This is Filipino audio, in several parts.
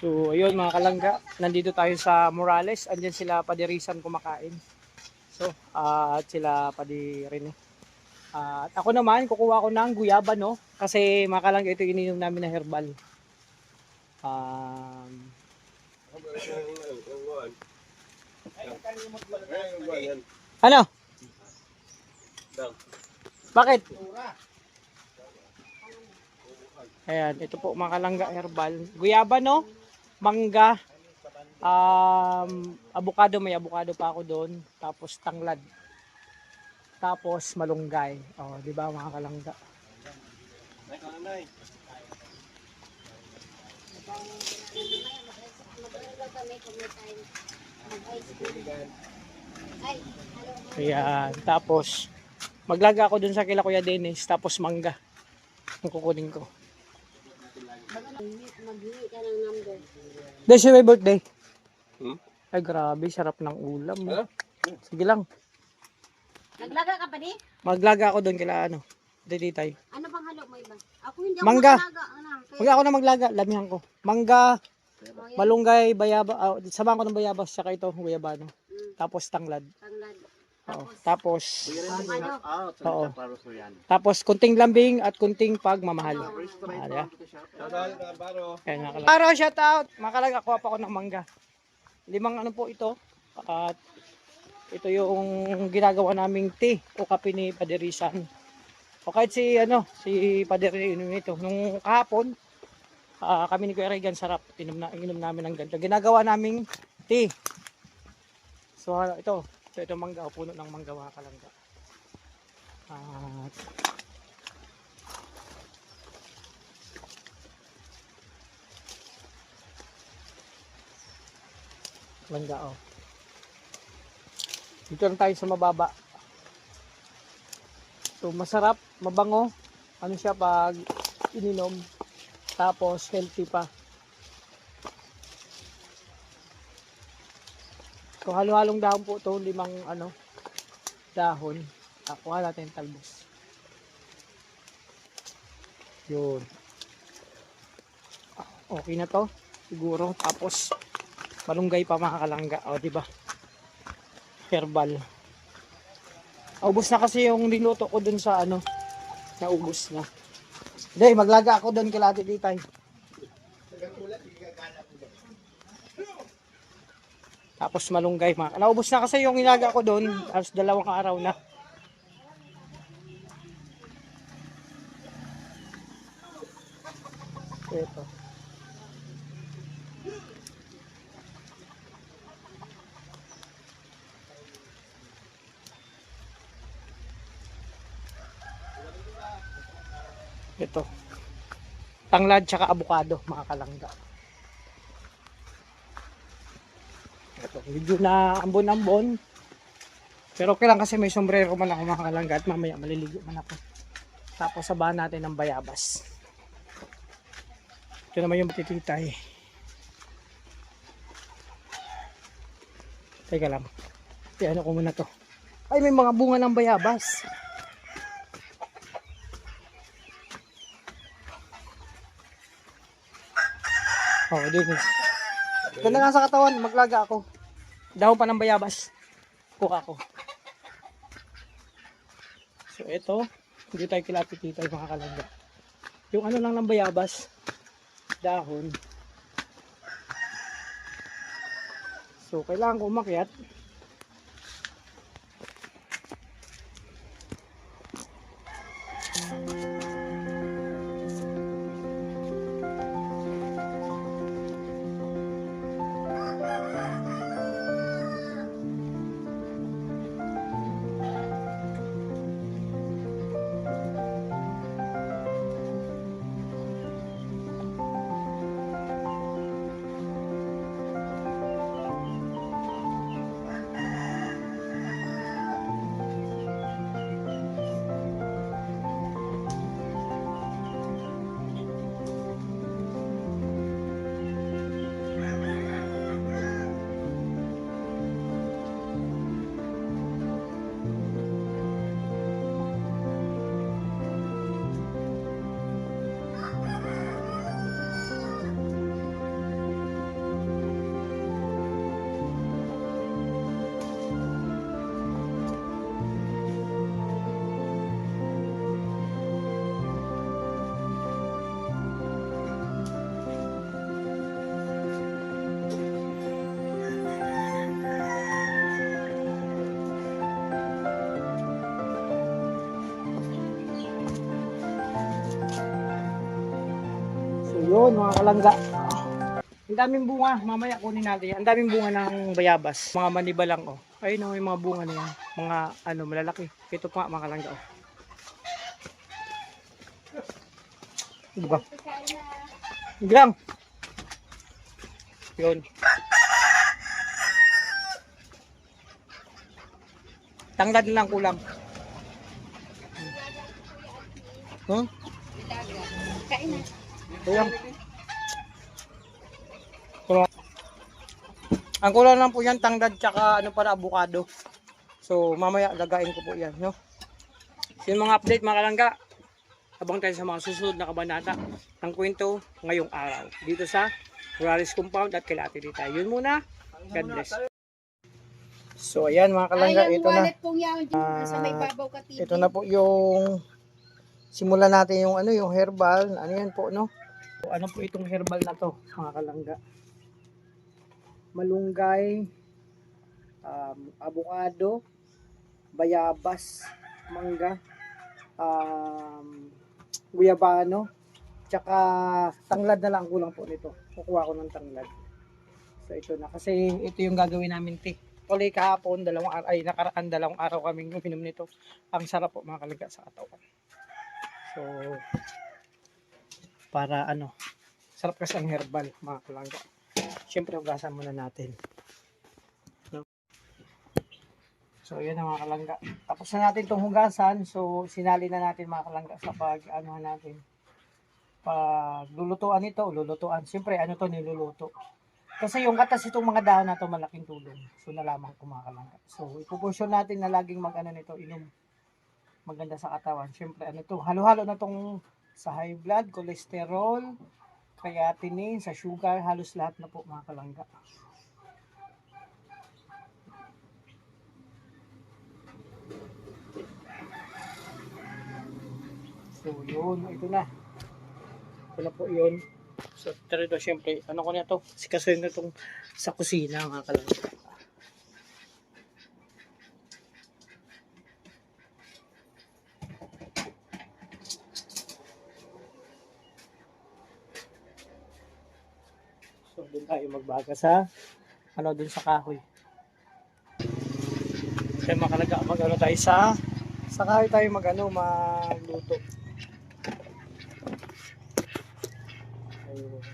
So ayun mga kalangga, nandito tayo sa Morales. Andyan sila Padirisan kumakain. So at sila Padi rin. At ako naman kukuha ko ng guyaba, no? Kasi mga kalangga, ito ininom namin na herbal. Ano? Bakit? Ayan, ito po mga kalangga herbal. Guyaba, no? Mangga. Avocado, may avocado pa ako doon. Tapos tanglad. Tapos malunggay. Oh, di ba mga kalangga? Ayan, tapos maglaga ako dun sa kila Kuya Dennis, tapos mangga ang kukunin ko. Maghingi ka ng number. This is my birthday. Ay grabe, sarap ng ulam. Sige lang. Naglaga ka pa di? Maglaga ako doon kila ano, Titay. Ano bang halo mo iba? Ako hindi ako Mangga. maglaga. Huwag ako na maglaga, lamihan ko. Mangga, malunggay, bayaba, sabahan ko ng bayabas, saka ito, guyabano. Tapos tanglad. Tanglad. Oo. Tapos, Ano? oo. Tapos kunting lambing at kunting pagmamahal. Paro, shout out. Makalaga ko pa ako ng mangga. 5 ano po ito. At ito yung ginagawa naming tea o kape ni Padirisan. O kahit si Padiri inom nito. Nung kahapon, kami ni Kuya Regan, sarap. Inom namin ng ganito. Ginagawa naming tea. So ito mangga, puno ng mangga mga kalangga. At mangga, oh. Dito lang tayo sa mababa. So masarap, mabango. Ano siya pag ininom. Tapos healthy pa. So halo-halong dahon po ito, 5 dahon. Kuha natin talbos. Yun. Okay na to siguro. Tapos malunggay pa mga kalangga. O diba? Herbal. Ubus na kasi yung niluto ko dun sa naubos na. Hindi, maglaga ako dun kila Ate Titay. Tapos malunggay mga. Naubos na kasi yung ilaga ko doon. Halos 2 araw na. Ito. Ito. Tanglad tsaka avocado mga kalangga. Ito, medyo na ambon-ambon. Pero okay lang kasi may sombrero man ako mga kalangga at mamaya maliligo man ako. Tapos sabahan natin ng bayabas. Ito naman yung Titay. Teka lang. Ano ko muna to. Ay, may mga bunga ng bayabas. Oh, Dennis. Ganda nga sa katawan, maglaga ako. Dahon pa ng bayabas. Kuha ko. So ito, hindi tayo kilapit-titay mga kalangga. Yung lang ng bayabas, dahon. So kailangan ko umakyat. Yun, mga kalangga. Ang daming bunga, mamaya kunin natin yan. Ang daming bunga ng bayabas. Mga maniba lang, oh. Ayun, oh, yung mga bunga na yan. Mga, malalaki. Ito pa, mga kalangga, oh. Diba? Lang. Yun. Tanglad lang kulang. Hmm? Kain na. Kulang. Kulang. Ang kulang lang po yan, tanglad tsaka para avocado. So, mamaya lagain ko po yan, no? Yung mga update, mga kalangga. Abang tayo sa mga susunod na kabanata ng kwento ngayong araw. Dito sa Morales Compound at Kilati dito. Yun muna. God bless. So, ayan mga kalangga, ito na. Sa may babaw ka TV. Ito na po yung simulan natin yung yung herbal. Ano yan po, no? So, ano po itong herbal na to, mga kalangga? Malunggay, avocado, bayabas, mangga, guyabano, tsaka tanglad na lang kulang po nito. Kukuha ko ng tanglad. So ito na, kasi ito yung gagawin namin tea. Tuloy kahapon, nakaraan 2 araw kaming uminom nito. Ang sarap po mga kalangga sa katawan. So, para sarap kasi ang herbal mga kalangga. Siyempre hugasan muna natin. So yun ang mga kalangga. Tapos na natin itong hugasan. So sinali na natin mga kalangga sa natin. Pag lulutuan ito, Siyempre to niluluto. Kasi yung katas itong mga dahon na to malaking tulong. So nalaman ko mga kalangga. So ipupursyon natin na laging nito inom. Maganda sa katawan. Siyempre halo-halo na tong sa high blood, cholesterol, creatinine, sa sugar, halos lahat na po mga kalangga. So yun, ito na. Ito na po yun. So ito syempre, ko na to? Sikasuhin na itong sa kusina mga kalangga. So doon tayo magbaga sa doon sa kahoy. Kaya makalaga tayo sa kahoy tayo magluto. Ayun.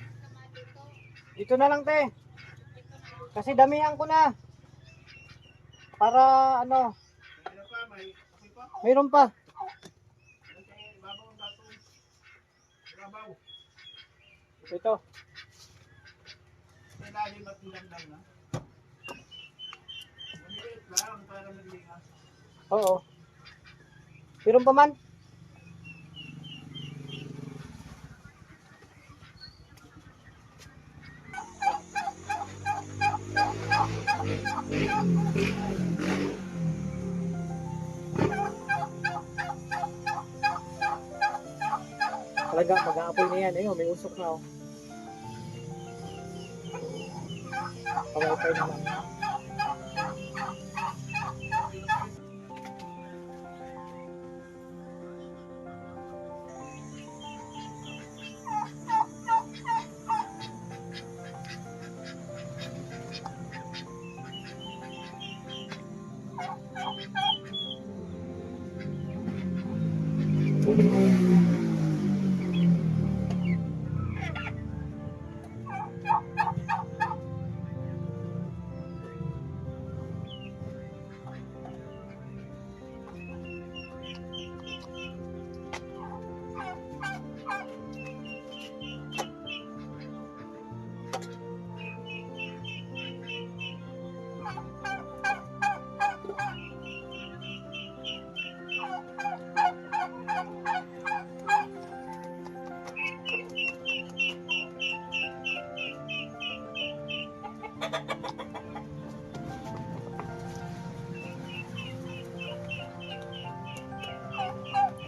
Dito na lang te. Kasi damihan ko na. Para mayroon pa. Ito. Oo. Mayroon pa man. Talaga, mag-aapoy na yan. Ayun, may usok na. Oh. Paway-pay naman.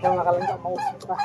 Yung nakalangga, mausap pa.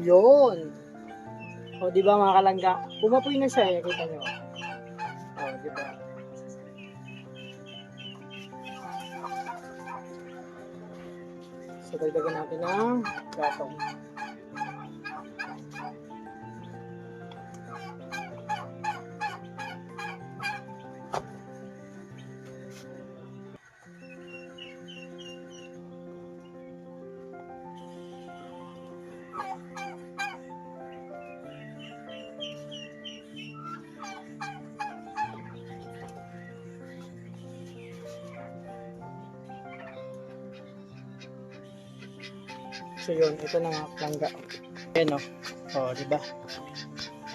Yun. O, di ba mga kalangga? Pumapoy na siya eh. Kita nyo. O, di ba? So, dagdagan natin ng gatong. So yun, ito na nga langga. Ayan o. O, diba?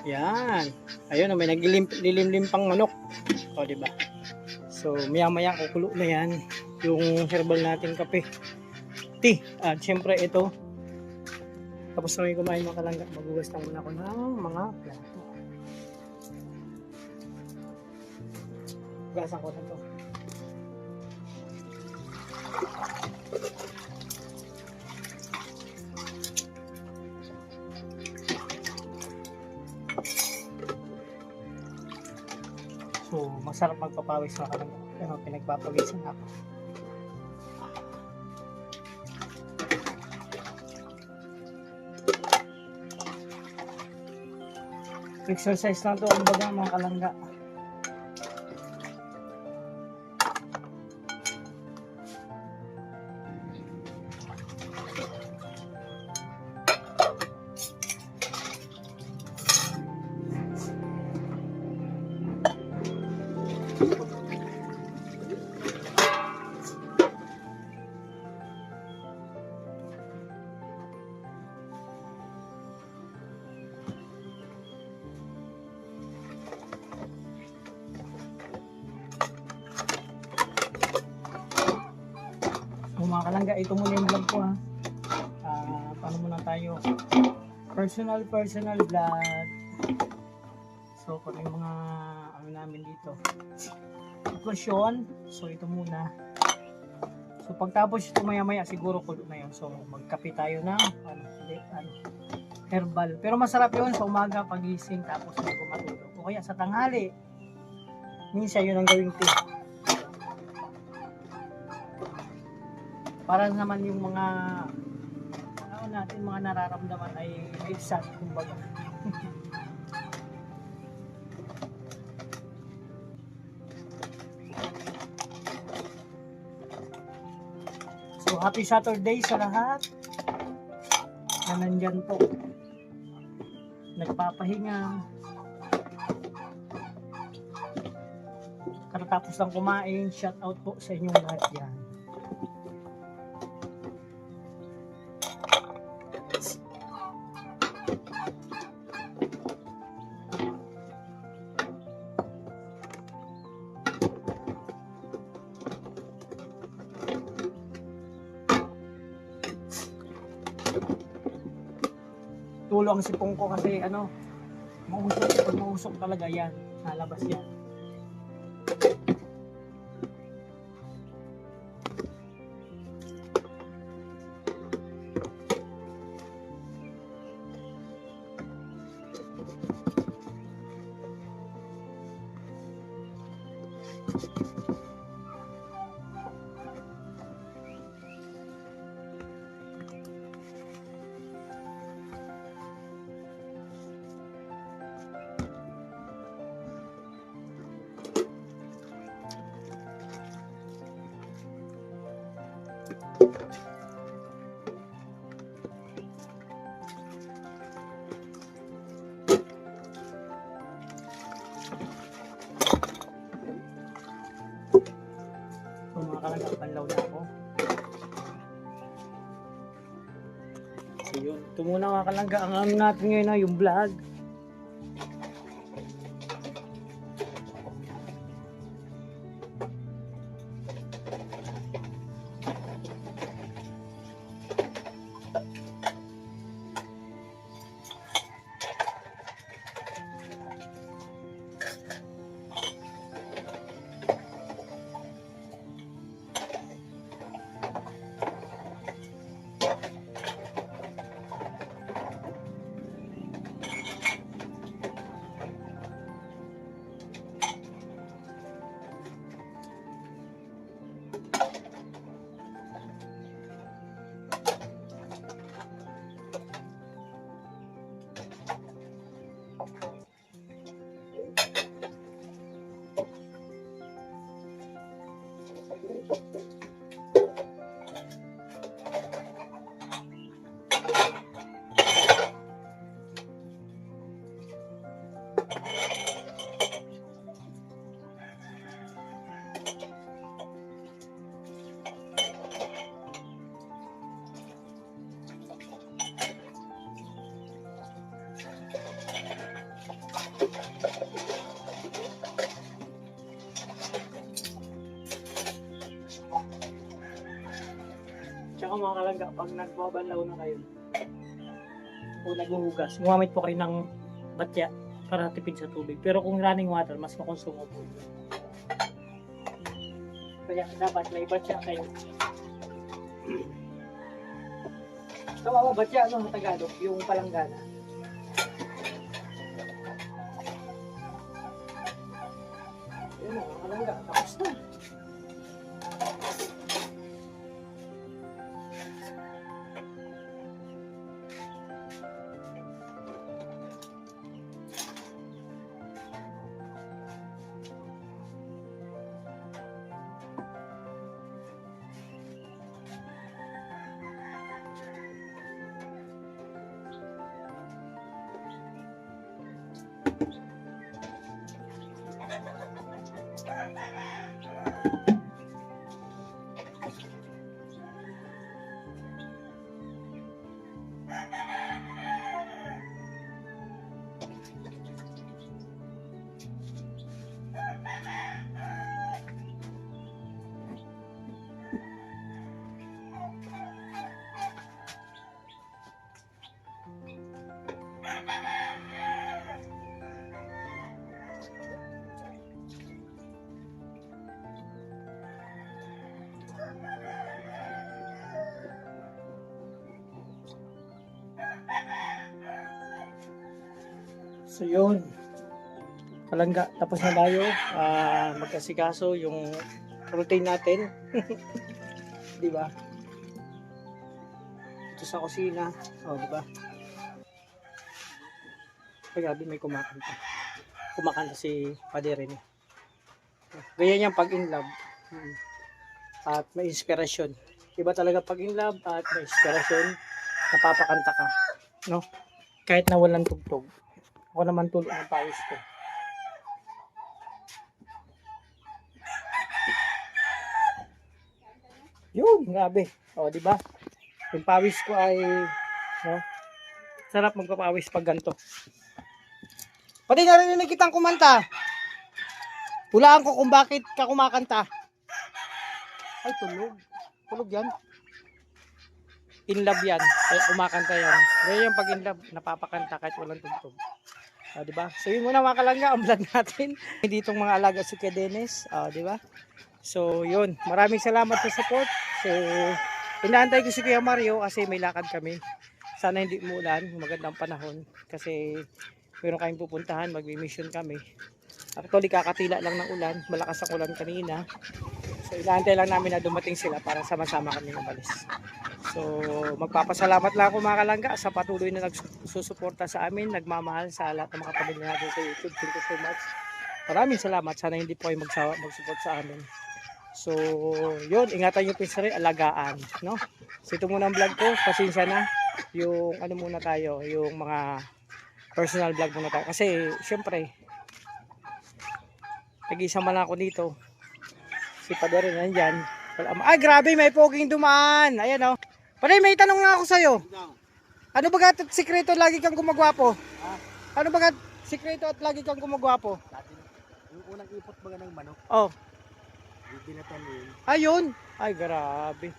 Yan. Ayun o, may naglilim-lim pang manok. O, diba? So, maya-maya kukulo na yan yung herbal nating kape. Tea. At syempre ito. Tapos na may kumain mga kalangga. Magugas na muna ako ng mga plato. Gasan ko na to. So, masarap magpapawis na kalangga. Pero pinagpapawisan ako. Exercise na to ang baga mga kalangga. Mga kalangga, ito muna yung vlog ko ha. Paano muna tayo? Personal vlog. So, kung yung mga ano namin dito. Sitwasyon. So, ito muna. So, pagtapos ito maya-maya, siguro kulo na yun. So, magkape tayo ng herbal. Pero masarap yun sa umaga, pagising, tapos bago matulog. O kaya sa tanghali. Minsan yun ang gawing tea. Para naman yung mga ano natin, mga nararamdaman ay exam, kumbaga. So, happy Saturday sa lahat na nandyan po. Nagpapahinga. Katatapos lang kumain, shout out po sa inyong lahat yan. Tulong ang sipong ko kasi ano, mausok, pag mausok talaga yan, nalabas yan. So mga kalangga, panlaw na ako. So yun, ito muna mga kalangga, ang ano natin ngayon na yung vlog. Tsaka mga kalangga, pag nagbabanlaw na kayo o naghuhugas, gumamit po kayo ng batya para tipid sa tubig. Pero kung running water, mas makonsumo po. Kaya dapat may batya kayo. Tama ba batya ano sa Tagalog? Yung palanggana. Yun na, kalangga. Tapos na. So yun, palangga, tapos na tayo magkasikaso yung routine natin. Di ba? Ito sa kusina, oh, di ba? Ay, grabe, may kumakanta. Kumakanta si Padre niya. Ganyan yung pag in love. At may inspirasyon. Iba talaga pag in love at may inspirasyon, napapakanta ka, no? Kahit na walang tugtog. Ako naman tulog ng pawis ko. Yun, grabe. O, di ba? Yung pawis ko ay, no? Sarap magpapawis pag ganito. Pati narinig kitang kumanta. Hulaan ko kung bakit ka kumakanta. Ay, tulog. Tulog yan. In love yan. Kaya kumakanta yan. Kaya yung pag in love, napapakanta kahit walang tugtog. Di ba? So yun muna mga kalangga, ang vlog natin. Ditong mga alaga si Kuya Dennis, di ba? So yun, maraming salamat sa support. So inaantay ko si Kuya Mario kasi may lakad kami. Sana hindi umulan, magandang panahon kasi meron kayong pupuntahan, magmi-mission kami. Actually kakatila lang ng ulan, malakas ang ulan kanina. So inaantay lang namin na dumating sila para sama-sama kami umalis. So magpapasalamat lang ako mga kalangga sa patuloy na nagsusuporta sa amin, nagmamahal sa lahat ng mga pamilya natin sa YouTube. Thank you so much. Maraming salamat. Sana hindi po kayo mag-support sa amin. So yun, ingatan nyo pinsan, alagaan, no? So ito muna ang vlog ko. Pasensya na. Yung ano muna tayo, yung mga personal vlog muna tayo. Kasi syempre nag-isa man ako dito. Si Padre nandyan. Ay grabe, may poging dumaan. Ayan o. Padre, may tanong na ako sa'yo. Ano ba sikreto lagi kang gumagwapo? Ano ba sikreto at lagi kang gumagwapo? Yung unang ipot baga ng manok, Oh, binatan yun. ayun. Ay grabe.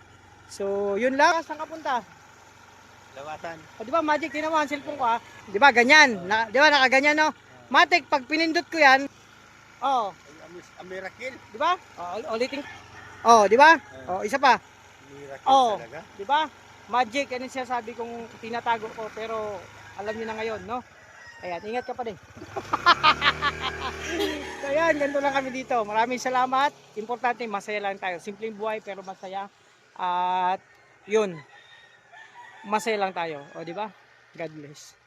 So yun lang. Saan ka punta? Lawasan. O, di ba Magic, din naman, cellphone ko Di ba ganyan? Di ba nakaganyan no? Matic, pag pinindot ko yan, oh, Ang miracle. di ba? Ulitin. Oh, di ba? Oh, isa pa. Miracle Oh, talaga. di ba? Magic, yan siya sabi kong tinatago ko pero alam niyo na ngayon, no? Ayan, ingat ka pa din. So yan, ganito lang kami dito. Maraming salamat. Importante, masaya lang tayo. Simpleng buhay pero masaya. At yun, masaya lang tayo. O, di ba? God bless.